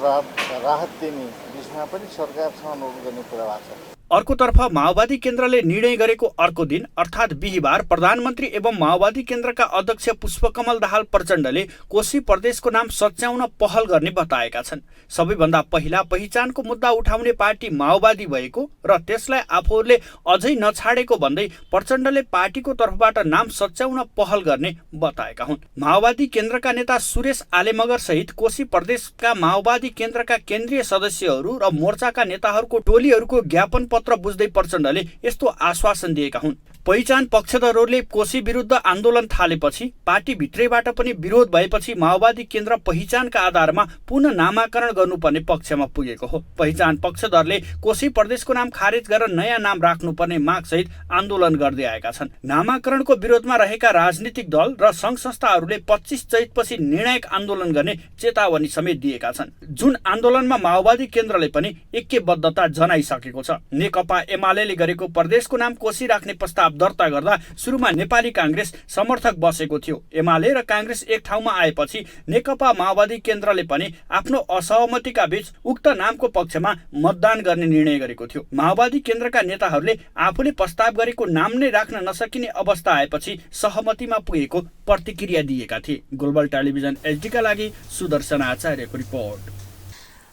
राहत दिने विषयमा पनि सरकारसँग अनुरोध गर्ने कुरा भएको छ। अर्कोतर्फ माओवादी केन्द्रले निर्णय गरेको अर्को दिन अर्थात् बिहिबार प्रधानमन्त्री एवं माओवादी केन्द्रका अध्यक्ष पुष्पकमल दाहाल प्रचण्डले कोशी प्रदेशको नाम सच्याउन पहल गर्ने बताएका छन्। सबैभन्दा पहिला पहिचानको मुद्दा उठाउने पार्टी माओवादी भएको र त्यसलाई आफूहरूले अझै नछाडेको भन्दै प्रचण्डले पार्टीको तर्फबाट नाम सच्याउन पहल गर्ने बताएका हुन्। माओवादी केन्द्रका नेता सुरेश आलेमगर सहित कोशी प्रदेशका माओवादी केन्द्रका केन्द्रीय सदस्यहरू र मोर्चाका नेताहरूको टोलीहरूको ज्ञापन पत्र बुझ्दै प्रचण्डले यस्तो आश्वासन दिएका हुन्। पहिचान पक्षधरहरूले कोशी विरुद्ध आन्दोलन थालेपछि पार्टीभित्रैबाट पनि विरोध भएपछि माओवादी केन्द्र पहिचानका आधारमा पुनः नामाकरण गर्नुपर्ने पक्षमा पुगेको हो। पहिचान पक्षधरले कोशी प्रदेशको नाम खारेज गरेर नयाँ नाम राख्नुपर्ने मागसहित आन्दोलन गर्दै आएका छन्। नामाकरणको विरोधमा रहेका राजनीतिक दल र सङ्घ संस्थाहरूले 25 चैतपछि निर्णायक आन्दोलन गर्ने चेतावनी समेत दिएका छन्। जुन आन्दोलनमा माओवादी केन्द्रले पनि ऐक्यबद्धता जनाइसकेको छ। नेकपा एमाले गरेको प्रदेशको नाम कोशी राख्ने प्रस्ताव दर्ता गर्दा सुरुमा नेपाली कांग्रेस समर्थक बसेको थियो। एमाले र कांग्रेस एक ठाउँमा आएपछि नेकपा माओवादी केन्द्रले पनि आफ्नो असहमतिका बीच उक्त नामको पक्षमा मतदान गर्ने निर्णय गरेको थियो। माओवादी केन्द्रका नेताहरूले आफूले प्रस्ताव गरेको नाम नै राख्न नसकिने अवस्था आएपछि सहमतिमा पुगेको प्रतिक्रिया दिएका थिए। ग्लोबल टेलिभिजन एचडीका लागि सुदर्शन आचार्यको रिपोर्ट।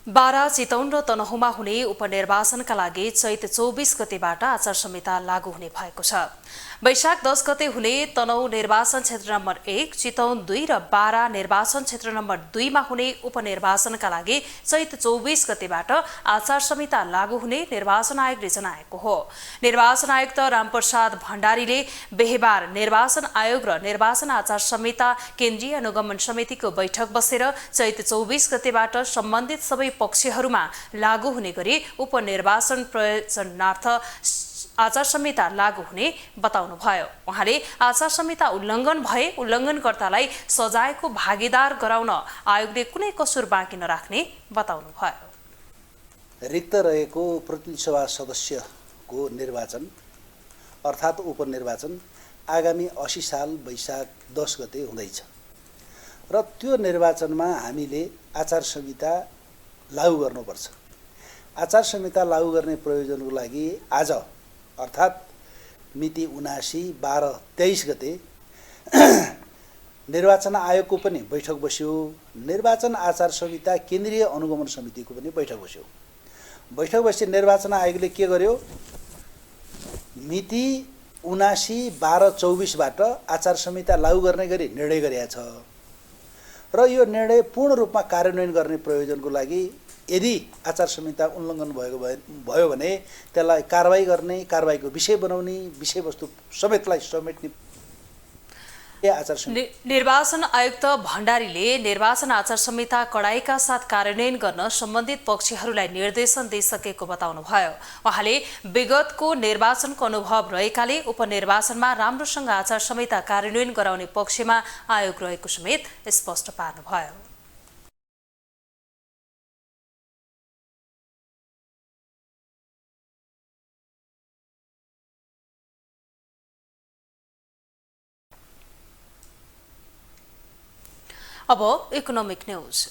बारा, चितौन र तनहुँमा हुने उपनिर्वाचनका लागि चैत 24 गतेबाट आचार संहिता लागू हुने भएको छ। वैशाख 10 गते हुने तनहुँ निर्वाचन क्षेत्र नम्बर 1, चितौन 2 र बारा निर्वाचन क्षेत्र नम्बर 2 मा हुने उपनिर्वाचनका लागि चैत 24 गतेबाट आचार संहिता लागू हुने निर्वाचन आयोगले जनाएको हो। निर्वाचन आयुक्त रामप्रसाद भण्डारीले बिहिबार निर्वाचन आयोग र निर्वाचन आचार संहिता केन्द्रीय अनुगमन समितिको बैठक बसेर चैत 24 गतेबाट सम्बन्धित सबै पक्षहरूमा लागू हुने गरी उपनिर्वाचन प्रयोजनार्थ आचार संहिता लागू हुने बताउनुभयो। उहाँले आचार संहिता उल्लङ्घन भए उल्लङ्घनकर्तालाई सजायको भागीदार गराउन आयोगले कुनै कसुर बाँकी नराख्ने बताउनुभयो। रिक्त रहेको प्रतिनिधि सभा सदस्यको निर्वाचन अर्थात् उपनिर्वाचन आगामी 80 साल वैशाख 10 गते हुँदैछ र त्यो निर्वाचनमा हामीले आचार संहिता लागू गर्नुपर्छ। आचार संहिता लागू गर्ने प्रयोजनको लागि आज अर्थात् मिति 79/12/23 गते निर्वाचन आयोगको पनि बैठक बस्यो, निर्वाचन आचार संहिता केन्द्रीय अनुगमन समितिको पनि बैठक बस्यो। बैठक बसी निर्वाचन आयोगले के गर्यो, मिति 79/12/24बाट आचार संहिता लागू गर्ने गरी निर्णय गरेको छ र यो निर्णय पूर्ण रूपमा कार्यान्वयन गर्ने प्रयोजनको लागि यदि आचार संहिता उल्लङ्घन भयो भने त्यसलाई कारबाही गर्ने, कारबाहीको विषय बनाउने, विषयवस्तु समेतलाई समेट्ने निर्वाचन आयुक्त भण्डारीले निर्वाचन आचार संहिता कडाइका साथ कार्यान्वयन गर्न सम्बन्धित पक्षहरूलाई निर्देशन दिइसकेको बताउनुभयो। उहाँले विगतको निर्वाचनको अनुभव रहेकाले उपनिर्वाचनमा राम्रोसँग आचार संहिता कार्यान्वयन गराउने पक्षमा आयोग रहेको समेत स्पष्ट पार्नुभयो। अब इकोनोमिक न्यूज।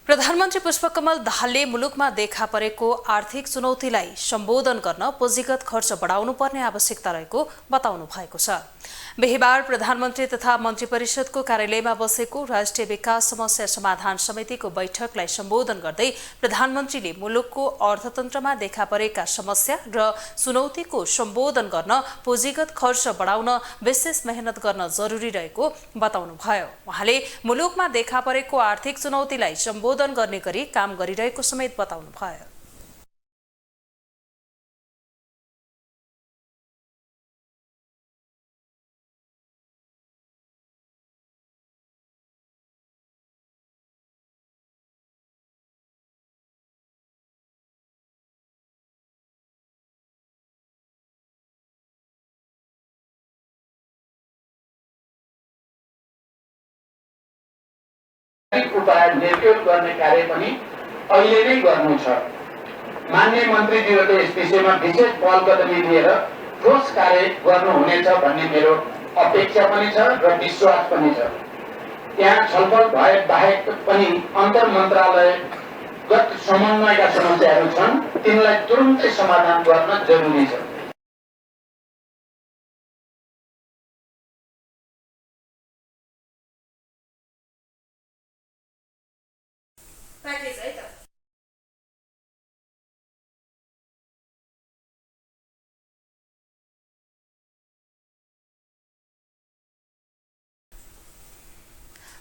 प्रधानमन्त्री पुष्पकमल दाहालले मुलुकमा देखा परेको आर्थिक चुनौतीलाई सम्बोधन गर्न पुँजीगत खर्च बढाउनु पर्ने आवश्यकता रहेको बताउनु भएको छ। बिहीबार प्रधानमन्त्री तथा मन्त्री परिषदको कार्यालयमा बसेको राष्ट्रिय विकास समस्या समाधान समितिको बैठकलाई सम्बोधन गर्दै प्रधानमन्त्रीले मुलुकको अर्थतन्त्रमा देखा परेका समस्या र चुनौतीको सम्बोधन गर्न पुँजीगत खर्च बढाउन विशेष मेहनत गर्न जरुरी रहेको बताउनुभयो। उहाँले मुलुकमा देखा परेको आर्थिक चुनौतीलाई सम्बोधन गर्ने गरी काम गरिरहेको समेत बताउनुभयो। उपाय निर्क्युल गर्ने कार्य पनि अहिले नै गर्नु छ। माननीय मन्त्रीज्यूले यस विषयमा विशेष पहल कदमी लिएर ठोस कार्य गर्नुहुनेछ भन्ने मेरो अपेक्षा पनि छ र विश्वास पनि छ। यहाँ छलफल भए बाहेक पनि अन्तर मन्त्रालयगत समन्वयका समस्याहरू छन्, तिनलाई तुरुन्तै समाधान गर्न जरुरी छ।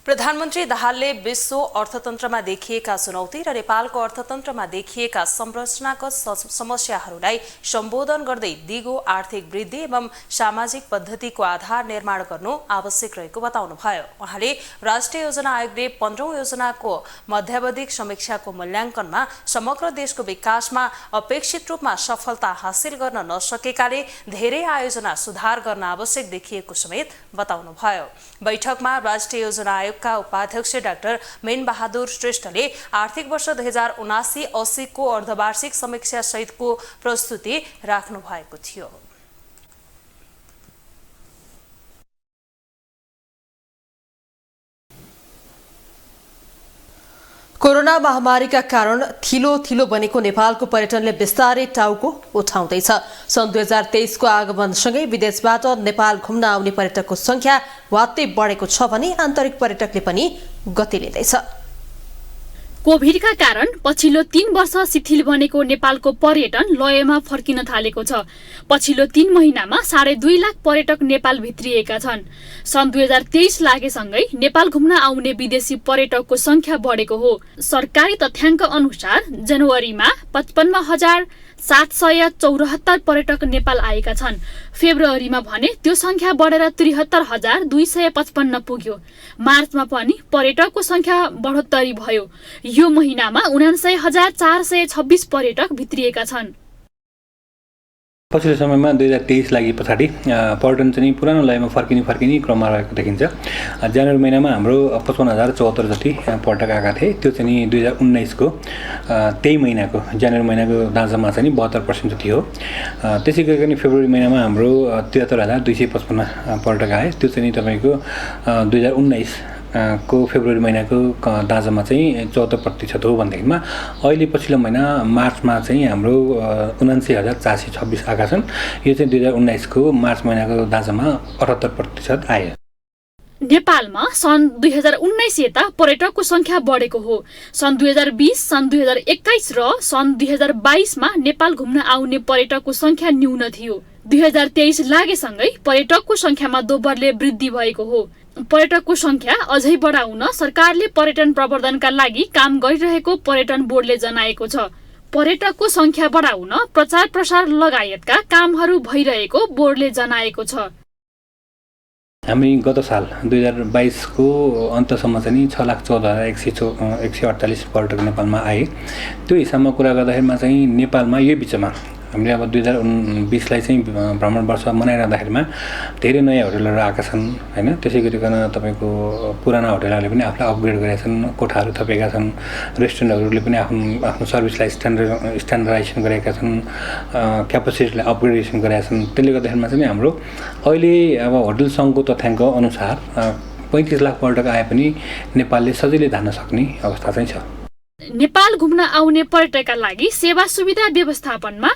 प्रधानमन्त्री दाहालले विश्व अर्थतन्त्रमा देखिएका चुनौती र नेपालको अर्थतन्त्रमा देखिएका संरचनागत समस्याहरूलाई सम्बोधन गर्दै दिगो आर्थिक वृद्धि एवं सामाजिक पद्धतिको आधार निर्माण गर्नु आवश्यक रहेको बताउनुभयो। उहाँले राष्ट्रिय योजना आयोगले 15औं योजनाको मध्यावधिक समीक्षाको मूल्याङ्कनमा समग्र देशको विकासमा अपेक्षित रूपमा सफलता हासिल गर्न नसकेकाले धेरै आयोजना सुधार गर्न आवश्यक देखिएको समेत बताउनुभयो। बैठकमा राष्ट्रिय योजना आयोग का उपाध्यक्ष डाक्टर मेन बहादुर श्रेष्ठले आर्थिक वर्ष 2079-80 को अर्धवार्षिक समीक्षा सहितको प्रस्तुति राख्नु भएको थियो। कोरोना महामारीका कारण थिलो बनेको नेपालको पर्यटनले बिस्तारै टाउको उठाउँदैछ। सन् 2023 को आगमनसँगै विदेशबाट नेपाल घुम्न आउने पर्यटकको संख्या वात्तै बढेको छ भने आन्तरिक पर्यटकले पनि गति लिँदैछ। कोभिडका कारण पछिल्लो 3 वर्ष शिथिल बनेको नेपालको पर्यटन लयमा फर्किन थालेको छ। पछिल्लो 3 महिनामा 2.5 लाख पर्यटक नेपाल भित्रिएका छन्। सन् 2023 लागेसँगै नेपाल घुम्न आउने विदेशी पर्यटकको संख्या बढेको हो। सरकारी तथ्याङ्क अनुसार जनवरीमा 55,774 पर्यटक नेपाल आएका छन्। फेब्रुअरीमा भने त्यो संख्या बढेर 73,255 पुग्यो। मार्चमा पनि पर्यटकको संख्या बढोत्तरी भयो। यो महिनामा 79,426 पर्यटक भित्रिएका छन्। पछिल्लो समयमा 2023 लागि पछाडि पर्यटन चाहिँ पुरानो लयमा फर्किने क्रममा रहेको देखिन्छ। जनवरी महिनामा हाम्रो 55,074 जति पर्यटक आएका थिए। त्यो चाहिँ 2019 को त्यही महिनाको जनवरी महिनाको दाँजामा चाहिँ 72% जति हो। त्यसै गरी फेब्रुअरी महिनामा हाम्रो 73,255 पर्यटक आए। त्यो चाहिँ तपाईँको 2019 को फेब्रुअरी महिनाको दाँजामा चाहिँ 74% हो भनेदेखिमा अहिले पछिल्लो महिना मार्चमा चाहिँ हाम्रो 79,426 आएका छन्। यो चाहिँ 2019 को मार्च महिनाको दाँजामा 78% आयो। नेपालमा सन् 2019 यता पर्यटकको संख्या बढेको हो। सन् 2020, सन् 2021 र सन् 2022 मा नेपाल घुम्न आउने पर्यटकको संख्या न्यून थियो। 2023 लागेसँगै पर्यटकको संख्यामा दोब्बरले वृद्धि भएको हो। पर्यटकको संख्या अझै बढाउन सरकारले पर्यटन प्रवर्धनका लागि काम गरिरहेको पर्यटन बोर्डले जनाएको छ। पर्यटकको संख्या बढाउन प्रचार प्रसार लगायतका कामहरू भइरहेको बोर्डले जनाएको छ। हामी गत साल 2022 को अन्तसम्म चाहिँ 6,14,148 पर्यटक नेपालमा आए। त्यो हिसाबमा कुरा गर्दाखेरिमा चाहिँ नेपालमा यो बिचमा हामीले अब 2020 लाई चाहिँ भ्रमण वर्ष मनाइरहँदाखेरिमा धेरै नयाँ होटलहरू आएका छन् हैन। त्यसै गरिकन तपाईको पुराना होटलहरूले पनि आफूलाई अपग्रेड गरेका छन्, कोठाहरू थपेका छन्, रेस्टुरेन्टहरूले पनि आफ्नो सर्भिसलाई स्ट्यान्डर्डाइजेसन गरेका छन्, क्यापासिटीलाई अपग्रेडेसन गरेका छन्। त्यसले गर्दाखेरिमा चाहिँ हाम्रो अहिले अब होटल सङ्घको तथ्याङ्क अनुसार 35 लाख पर्यटक आए पनि नेपालले सजिलै धान्न सक्ने अवस्था चाहिँ छ। नेपाल घुम्न आउने पर्यटकका लागि सेवा सुविधा व्यवस्थापनमा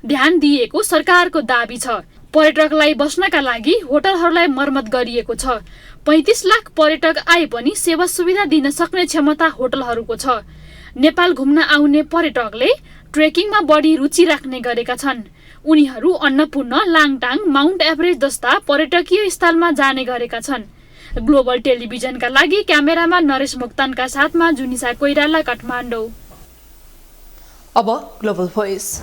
ध्यान दिएको सरकारको दाबी छ। पर्यटकलाई बस्नका लागि होटलहरूलाई मर्मत गरिएको छ। 35 लाख पर्यटक आए पनि सेवा सुविधा दिन सक्ने क्षमता होटलहरूको छ। नेपाल घुम्न आउने पर्यटकले ट्रेकिङमा बढी रुचि राख्ने गरेका छन्। उनीहरू अन्नपूर्ण, लाङटाङ, माउन्ट एभरेस्ट जस्ता पर्यटकीय स्थलमा जाने गरेका छन्। ग्लोबल टेलिभिजनका लागि क्यामेरामा नरेश मोक्तानका साथमा जुनिसा कोइराला, काठमाडौँ। अब ग्लोबल भोइस।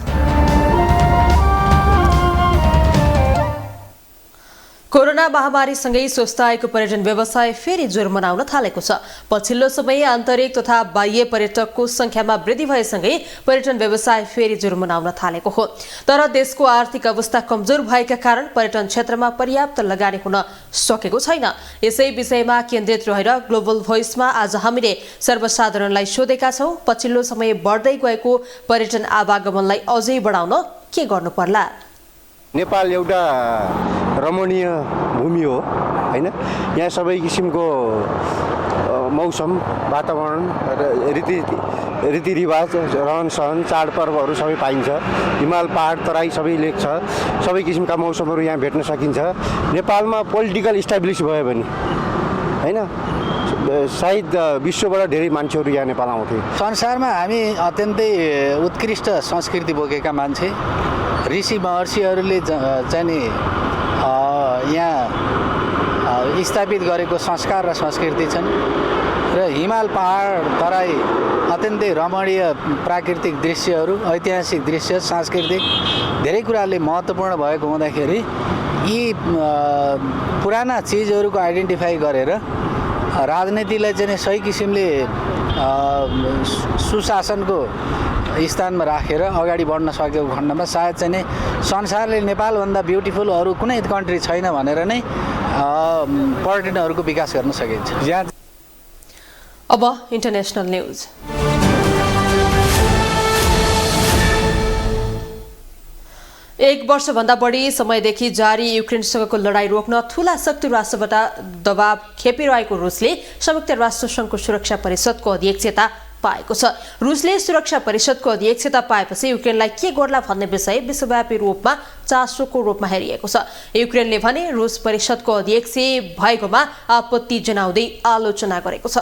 कोरोना महामारीसँगै स्वस्थ आएको पर्यटन व्यवसाय फेरि जोर मनाउन थालेको छ। पछिल्लो समय आन्तरिक तथा बाह्य पर्यटकको संख्यामा वृद्धि भएसँगै पर्यटन व्यवसाय फेरि जोर मनाउन थालेको हो। तर देशको आर्थिक अवस्था कमजोर भएका कारण पर्यटन क्षेत्रमा पर्याप्त लगानी हुन सकेको छैन। यसै विषयमा केन्द्रित रहेर ग्लोबल भोइसमा आज हामीले सर्वसाधारणलाई सोधेका छौं, पछिल्लो समय बढ्दै गएको पर्यटन आवागमनलाई अझै बढाउन के गर्नु पर्ला? नेपाल एउटा रमणीय भूमि हो हैन। यहाँ सबै किसिमको मौसम, वातावरण, रीतिरिवाज, रहनसहन, चाडपर्वहरू सबै पाइन्छ। हिमाल, पहाड, तराई सबै लेक छ। सबै किसिमका मौसमहरू यहाँ भेट्न सकिन्छ। नेपालमा पोलिटिकल इस्टाब्लिस भयो भने हैन सायद विश्वबाट धेरै मान्छेहरू यहाँ नेपाल आउँथे। संसारमा हामी अत्यन्तै उत्कृष्ट संस्कृति बोकेका मान्छे, ऋषि महर्षिहरूले चाहिँ नि यहाँ स्थापित गरेको संस्कार र संस्कृति छन् र हिमाल, पहाड, तराई अत्यन्तै रमणीय प्राकृतिक दृश्यहरू, ऐतिहासिक दृश्य, सांस्कृतिक धेरै कुराले महत्त्वपूर्ण भएको हुँदाखेरि यी पुराना चिजहरूको आइडेन्टिफाई गरेर राजनीतिलाई चाहिँ सही किसिमले सुशासनको स्थानमा राखेर अगाडि बढ्न सकेको खण्डमा सायद चाहिँ नि संसारले नेपालभन्दा ब्युटिफुल अरू कुनै कन्ट्री छैन भनेर नै पर्यटनहरूको विकास गर्न सकिन्छ। अब इन्टरनेसनल न्यूज। एक वर्षभन्दा बढी समयदेखि जारी युक्रेनसँगको लडाईँ रोक्न ठूला शक्ति राष्ट्रबाट दबाव खेपिरहेको रुसले संयुक्त राष्ट्रसङ्घको सुरक्षा परिषदको अध्यक्षता पाएको छ। रुसले सुरक्षा परिषदको अध्यक्षता पाएपछि युक्रेनलाई के गर्ला भन्ने विषय विश्वव्यापी रूपमा चासोको रूपमा हेरिएको छ। युक्रेनले भने रुस परिषदको अध्यक्ष भएकोमा आपत्ति जनाउँदै आलोचना गरेको छ।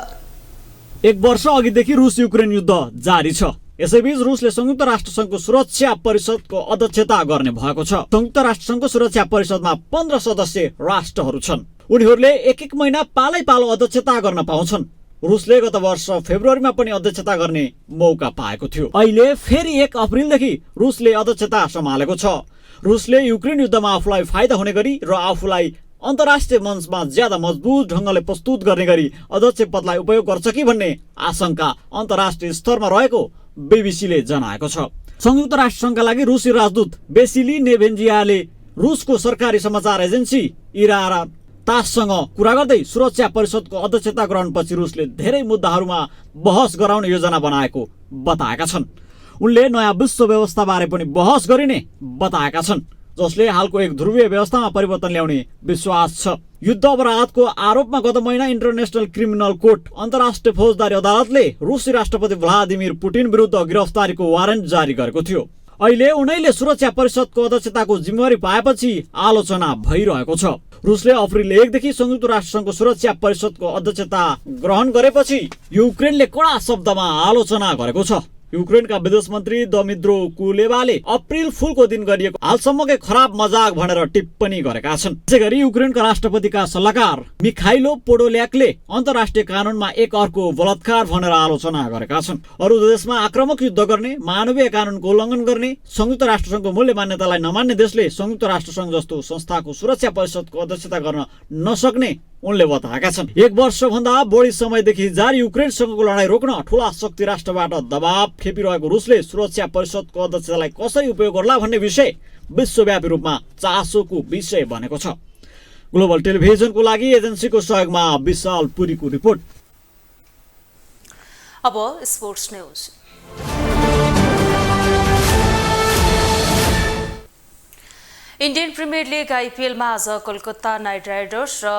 एक वर्ष अघिदेखि रुस युक्रेन युद्ध जारी छ। यसैबीच रुसले संयुक्त राष्ट्रसङ्घको सुरक्षा परिषदको अध्यक्षता गर्ने भएको छ। संयुक्त राष्ट्रसङ्घको सुरक्षा परिषदमा 15 सदस्य राष्ट्रहरू छन्। उनीहरूले एक महिना पालै पालो अध्यक्षता गर्न पाउँछन्। रुसले गत वर्ष फेब्रुअरीमा पनि अध्यक्षता गर्ने मौका पाएको थियो। अहिले फेरि 1 अप्रिलदेखि रुसले अध्यक्षता सम्हालेको छ। रुसले युक्रेन युद्धमा आफूलाई फाइदा हुने गरी र आफूलाई अन्तर्राष्ट्रिय मञ्चमा ज्यादा मजबुत ढङ्गले प्रस्तुत गर्ने गरी अध्यक्ष पदलाई उपयोग गर्छ कि भन्ने आशंका अन्तर्राष्ट्रिय स्तरमा रहेको बीबीसीले जनाएको छ। संयुक्त राष्ट्रसङ्घका लागि रुसी राजदूत बेसिली नेभेन्जियाले रुसको सरकारी समाचार एजेन्सी इरा ताससँग कुरा गर्दै सुरक्षा परिषदको अध्यक्षता ग्रहणपछि रुसले धेरै मुद्दाहरूमा बहस गराउने योजना बनाएको बताएका छन्। उनले नयाँ विश्व व्यवस्थाबारे पनि बहस गरिने बताएका छन्। जसले हालको एक ध्रुवीय व्यवस्थामा परिवर्तन ल्याउने विश्वास छ। युद्ध अपराधको आरोपमा गत महिना इन्टरनेसनल क्रिमिनल कोर्ट अन्तर्राष्ट्रिय फौजदारी अदालतले रुसी राष्ट्रपति भ्लादिमिर पुटिन विरुद्ध गिरफ्तारीको वारेन्ट जारी गरेको थियो। अहिले उनैले सुरक्षा परिषदको अध्यक्षताको जिम्मेवारी पाएपछि आलोचना भइरहेको छ। रुसले अप्रिल 1 देखि संयुक्त राष्ट्रसङ्घको सुरक्षा परिषदको अध्यक्षता ग्रहण गरेपछि युक्रेनले कडा शब्दमा आलोचना गरेको छ। युक्रेनका विदेश मन्त्री दमित्रो कुलेबाले अप्रिल फुलको दिन गरिएको हालसम्मकै खराब मजाक भनेर टिप्पणी गरेका छन्। त्यसैगरी युक्रेनका राष्ट्रपतिका सल्लाहकार मिखाइलो पोडोल्याकले अन्तर्राष्ट्रिय कानूनमा एक अर्को बलात्कार भनेर आलोचना गरेका छन्। अरू देशमा आक्रामक युद्ध गर्ने, मानवीय कानूनको उल्लङ्घन गर्ने, संयुक्त राष्ट्रसङ्घको मूल्य मान्यतालाई नमान्ने देशले संयुक्त राष्ट्रसङ्घ जस्तो संस्थाको सुरक्षा परिषदको अध्यक्षता गर्न नसक्ने उनले बताएका छन्। 1 वर्षभन्दा बढी समयदेखि जारी युक्रेनसँगको लडाईँ रोक्न ठूला शक्ति राष्ट्रबाट दबाव खेपिरहेको रुसले सुरक्षा परिषदको अध्यक्षतालाई कसरी उपयोग गर्ला भन्ने विषय विश्वव्यापी रूपमा चासोको विषय बनेको छ। ग्लोबल टेलिभिजनको लागि एजेन्सीको सहयोगमा विशाल पुरीको रिपोर्ट। अब sports news. Indian premier league आइपिएलमा आज कोलकाता नाइट राइडर्स र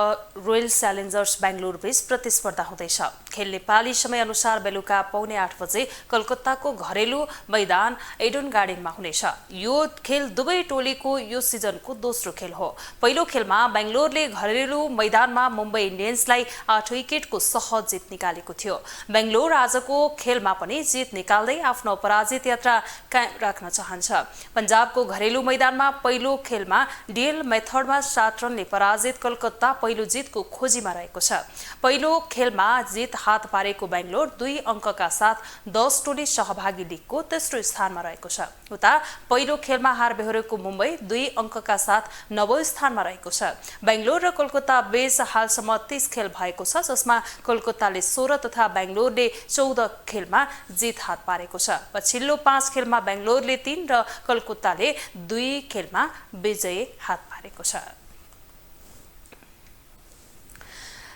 रोयल च्यालेन्जर्स बेङ्गलोर बीच प्रतिस्पर्धा हुँदैछ। खेल नेपाली समयअनुसार बेलुका 7:45 बजे कोलकाताको घरेलु मैदान एडन गार्डनमा हुनेछ। यो खेल दुवै टोलीको यो सिजनको दोस्रो खेल हो। पहिलो खेलमा बेङ्गलोरले घरेलु मैदानमा मुम्बई इन्डियन्सलाई 8 विकेटको सहज जित निकालेको थियो। बेङ्गलोर आजको खेलमा पनि जित निकाल्दै आफ्नो अपराजित यात्रा कायम राख्न चाहन्छ। पन्जाबको घरेलु मैदानमा पहिलो खेलमा डिएल मेथडमा 7 रनले पराजित कोलकाता पहिलो जितको खोजीमा रहेको छ। पहिलो खेलमा जित हात पारेको बेङ्गलोर 2 अङ्कका साथ 10 टोली सहभागी लिगको तेस्रो स्थानमा रहेको छ। उता पहिलो खेलमा हार बेहोरेको मुम्बई 2 अङ्कका साथ 9औं स्थानमा रहेको छ। बेङ्गलोर र कोलकाता बीच हालसम्म 30 खेल भएको छ, जसमा कोलकाताले 16 तथा बेङ्गलोरले 14 खेलमा जित हात पारेको छ। पछिल्लो 5 खेलमा बेङ्गलोरले 3 र कोलकाताले 2 खेलमा विजय हात पारेको छ।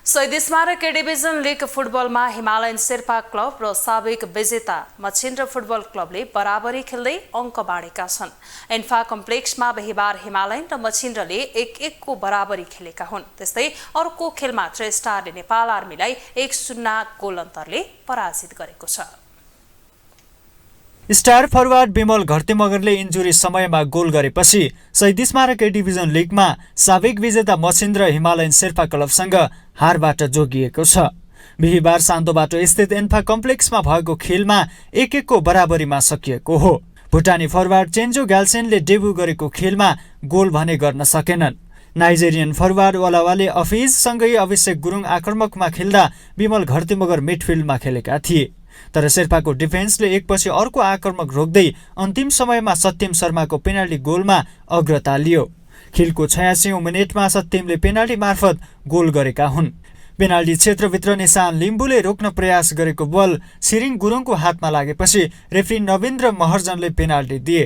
शहीद स्मारक ए डिभिजन लिग फुटबलमा हिमालयन शेर्पा क्लब र साबिक विजेता मछिन्द्र फुटबल क्लबले बराबरी खेल्दै अङ्क बाँडेका छन्। एन्फा कम्प्लेक्समा बिहिबार हिमालयन र मछिन्द्रले 1-1 को बराबरी खेलेका हुन्। त्यस्तै अर्को खेलमा ट्रे स्टारले नेपाल आर्मीलाई 1-0 गोल अन्तरले पराजित गरेको छ। स्टार फरवार्ड विमल घरतीमगरले इन्जुरी समयमा गोल गरेपछि शहीद स्मारक ए डिभिजन लिगमा साबिक विजेता मछिन्द्र हिमालयन शेर्पा क्लबसँग हारबाट जोगिएको छ। बिहिबार सान्दोबाटो स्थित एन्फा कम्प्लेक्समा भएको खेलमा 1-1 को बराबरीमा सकिएको हो। भुटानी फरवार्ड चेन्जो ग्याल्सेनले डेब्यू गरेको खेलमा गोल भने गर्न सकेनन्। नाइजेरियन फरवार्ड वलावाले अफिजसँगै अभिषेक गुरुङ आक्रमकमा खेल्दा विमल घरतीमगर मिडफिल्डमा खेलेका थिए। तर शेर्पाको डिफेन्सले एकपछि अर्को आक्रमक रोक्दै अन्तिम समयमा सत्यम शर्माको पेनाल्टी गोलमा अग्रता लियो। खेलको 86औं मिनेटमा सत्यमले पेनाल्टी मार्फत गोल गरेका हुन्। पेनाल्टी क्षेत्रभित्र निशान लिम्बुले रोक्न प्रयास गरेको बल छिरिङ गुरुङको हातमा लागेपछि रेफ्री नवीन्द्र महर्जनले पेनाल्टी दिए।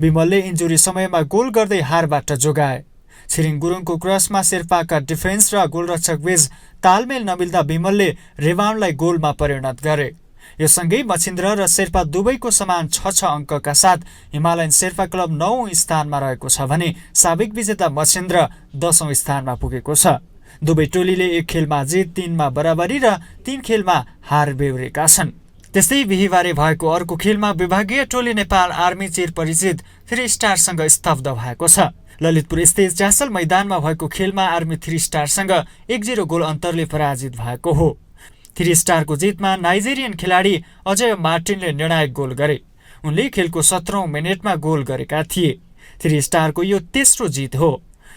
विमलले इन्जुरी समयमा गोल गर्दै हारबाट जोगाए। छिरिङ गुरुङको क्रसमा शेर्पाका डिफेन्स र गोलरक्षक बीच तालमेल नमिल्दा विमलले रिबाउन्डलाई गोलमा परिणत गरे। यो सँगै मछिन्द्र र शेर्पा दुवैको समान 6-6 अङ्कका साथ हिमालयन शेर्पा क्लब 9औं स्थानमा रहेको छ भने साबिक विजेता मछिन्द्र 10औं स्थानमा पुगेको छ। दुवै टोलीले 1 खेलमा जित, 3 मा बराबरी र 3 खेलमा हार बेहोरेका छन्। त्यस्तै बिहिबारे भएको अर्को खेलमा विभागीय टोली नेपाल आर्मी चिर परिचित 3 स्टारसँग स्तब्ध भएको छ। ललितपुर स्थित च्यासल मैदानमा भएको खेलमा आर्मी 3 स्टारसँग 1-0 गोल अन्तरले पराजित भएको हो। 3 स्टारको जितमा नाइजेरियन खेलाडी अजय मार्टिनले निर्णायक गोल गरे। उनले खेलको 17औं मिनेटमा गोल गरेका थिए। 3 स्टारको यो तेस्रो जित हो।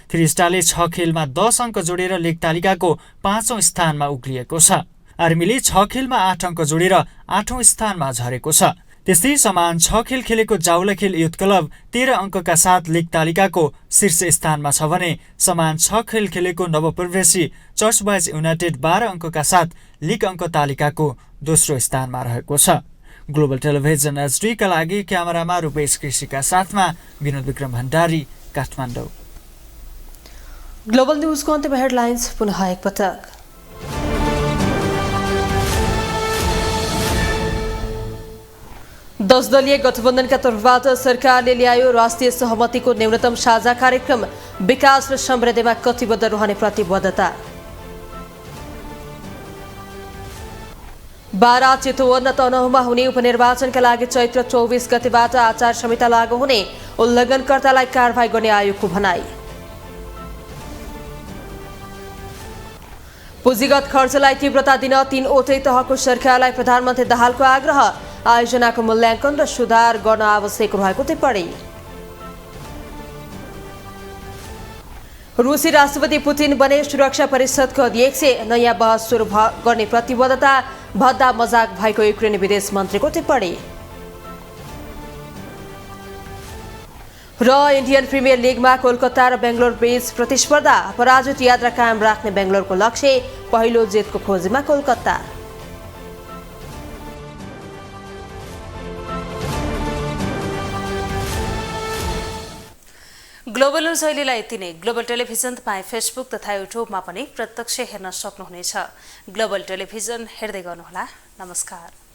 3 स्टारले 6 खेलमा 10 अङ्क जोडेर लिग तालिकाको 5औं स्थानमा उक्लिएको छ। आर्मीले 6 खेलमा 8 अङ्क जोडेर 8औं स्थानमा झरेको छ। त्यस्तै समान 6 खेल खेलेको जाउलाखेल युथ क्लब 13 अङ्कका साथ लिग तालिकाको शीर्ष स्थानमा छ भने समान 6 खेल खेलेको नवप्रवेशी चर्च बॉयज युनाइटेड 12 अङ्कका साथ लिग अङ्क तालिकाको दोस्रो स्थानमा रहेको छ। ग्लोबल टेलिभिजन एचडीका लागि क्यामेरामा रूपेश केसीका साथमा विनोद विक्रम भण्डारी, काठमाडौँ। ग्लोबल न्यूजको अन्त्यमा हेडलाइन्स पुनः एकपटक। 10 दलीय गठबन्धनका तर्फबाट सरकारले ल्यायो राष्ट्रिय सहमतिको न्यूनतम साझा कार्यक्रम, विकास र समृद्धिमा कटिबद्ध रहने प्रतिबद्धता। 12 चितवन र तनहुँमा हुने उपनिर्वाचनका लागि चैत्र 24 गतेबाट आचार संहिता लागू हुने, उल्लङ्घनकर्तालाई कारबाही गर्ने आयोगको भनाई। पुँजीगत खर्चलाई तीव्रता दिन 3वटै तहको सरकारलाई प्रधानमन्त्री दाहालको आग्रह, आयोजनाको मूल्याङ्कन र सुधार गर्न आवश्यक रहेको टिप्पणी। रुसी राष्ट्रपति पुतिन बने सुरक्षा परिषदको अध्यक्ष, नयाँ बहस सुरु गर्ने प्रतिबद्धता, भद्दा मजाक भएको युक्रेनी विदेश मन्त्रीको टिप्पणी। र इन्डियन प्रिमियर लिगमा कोलकाता र बेङ्गलोर बीच प्रतिस्पर्धा, पराजित यात्रा कायम राख्ने बेङ्गलोरको लक्ष्य, पहिलो जितको खोजीमा कोलकाता। ग्लोबल न्यूज अहिलेलाई यति नै। ग्लोबल टेलिभिजन तपाईँ फेसबुक तथा युट्युबमा पनि प्रत्यक्ष हेर्न सक्नुहुनेछ। ग्लोबल टेलिभिजन हेर्दै गर्नुहोला। नमस्कार।